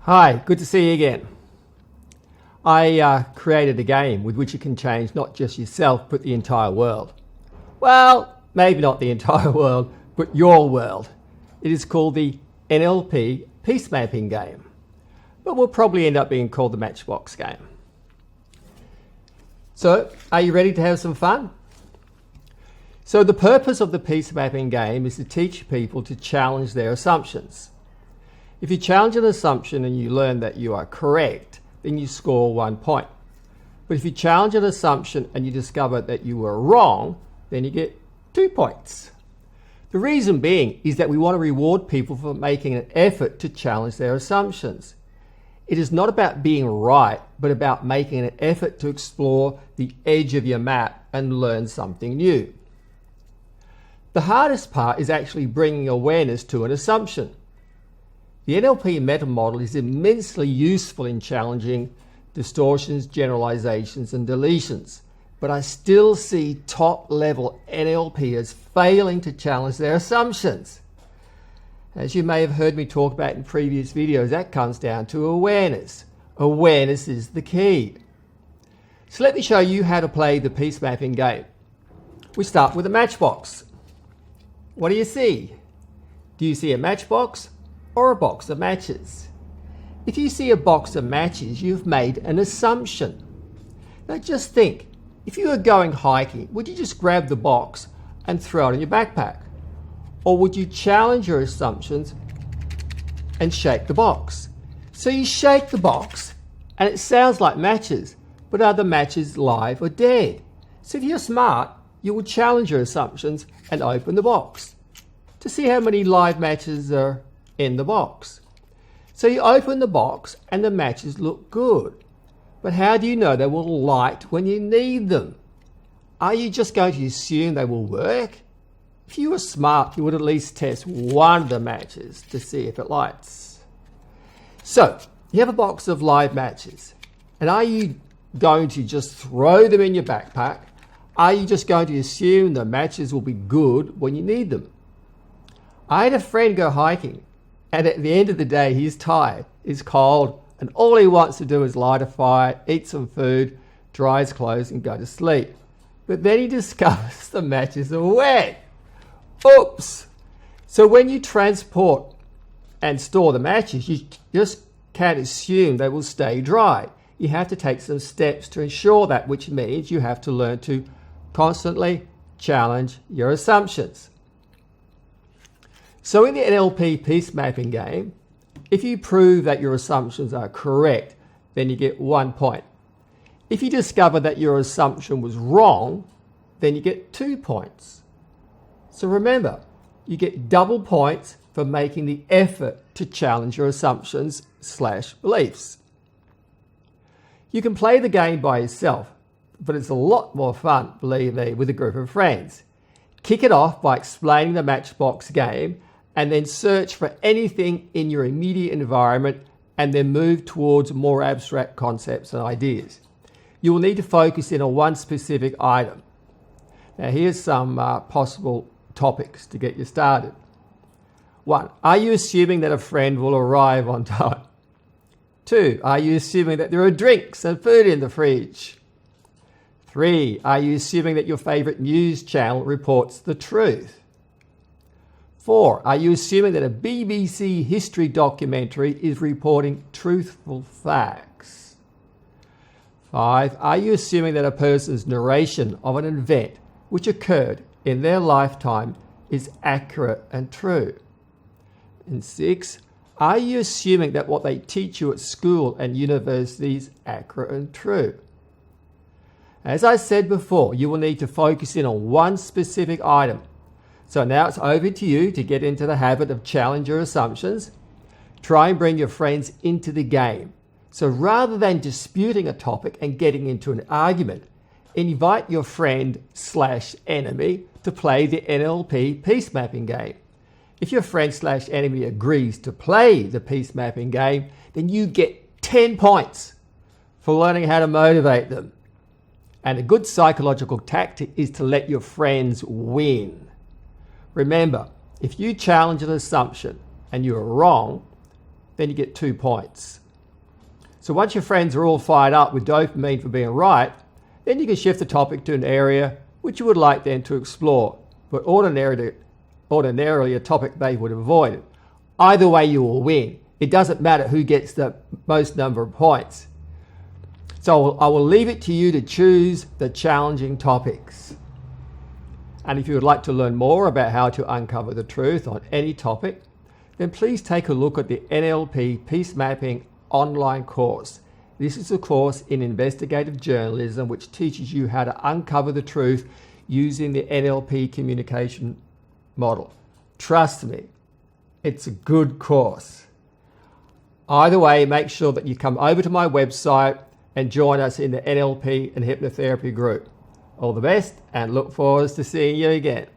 Hi, good to see you again. I created a game with which you can change not just yourself, but the entire world. Well, maybe not the entire world, but your world. It is called the NLP Peace Mapping Game, but will probably end up being called the Matchbox Game. So, are you ready to have some fun? So the purpose of the Peace Mapping Game is to teach people to challenge their assumptions. If you challenge an assumption and you learn that you are correct, then you score 1 point. But if you challenge an assumption and you discover that you were wrong, then you get 2 points. The reason being is that we want to reward people for making an effort to challenge their assumptions. It is not about being right, but about making an effort to explore the edge of your map and learn something new. The hardest part is actually bringing awareness to an assumption. The NLP meta model is immensely useful in challenging distortions, generalizations, and deletions, but I still see top-level NLPers failing to challenge their assumptions. As you may have heard me talk about in previous videos, that comes down to awareness. Awareness is the key. So let me show you how to play the Peace Mapping Game. We start with a matchbox. What do you see? Do you see a matchbox or a box of matches? If you see a box of matches, you've made an assumption. Now just think, if you were going hiking, would you just grab the box and throw it in your backpack? Or would you challenge your assumptions and shake the box? So you shake the box and it sounds like matches, but are the matches live or dead? So if you're smart, you will challenge your assumptions and open the box to see how many live matches are in the box. So you open the box and the matches look good. But how do you know they will light when you need them? Are you just going to assume they will work? If you were smart, you would at least test one of the matches to see if it lights. So you have a box of live matches. And are you going to just throw them in your backpack? Are you just going to assume the matches will be good when you need them? I had a friend go hiking, and at the end of the day, he's tired, he's cold, and all he wants to do is light a fire, eat some food, dry his clothes, and go to sleep. But then he discovers the matches are wet. Oops! So when you transport and store the matches, you just can't assume they will stay dry. You have to take some steps to ensure that, which means you have to learn to constantly challenge your assumptions. So in the NLP Peace Mapping Game, if you prove that your assumptions are correct, then you get 1 point. If you discover that your assumption was wrong, then you get 2 points. So remember, you get double points for making the effort to challenge your assumptions/beliefs. You can play the game by yourself, but it's a lot more fun, believe me, with a group of friends. Kick it off by explaining the Matchbox game and then search for anything in your immediate environment and then move towards more abstract concepts and ideas. You will need to focus in on one specific item. Now here's some possible topics to get you started. 1. Are you assuming that a friend will arrive on time? 2. Are you assuming that there are drinks and food in the fridge? 3. Are you assuming that your favorite news channel reports the truth? 4. Are you assuming that a BBC history documentary is reporting truthful facts? 5. Are you assuming that a person's narration of an event which occurred in their lifetime is accurate and true? And 6. Are you assuming that what they teach you at school and university is accurate and true? As I said before, you will need to focus in on one specific item. So now it's over to you to get into the habit of challenge your assumptions. Try and bring your friends into the game. So rather than disputing a topic and getting into an argument, invite your friend/enemy to play the NLP Peace Mapping Game. If your friend/enemy agrees to play the Peace Mapping Game, then you get 10 points for learning how to motivate them. And a good psychological tactic is to let your friends win. Remember, if you challenge an assumption and you are wrong, then you get 2 points. So once your friends are all fired up with dopamine for being right, then you can shift the topic to an area which you would like them to explore, but ordinarily a topic they would have avoided. Either way, you will win. It doesn't matter who gets the most number of points. So I will leave it to you to choose the challenging topics. And if you would like to learn more about how to uncover the truth on any topic, then please take a look at the NLP Peace Mapping online course. This is a course in investigative journalism which teaches you how to uncover the truth using the NLP communication model. Trust me, it's a good course. Either way, make sure that you come over to my website and join us in the NLP and hypnotherapy group. All the best and look forward to seeing you again.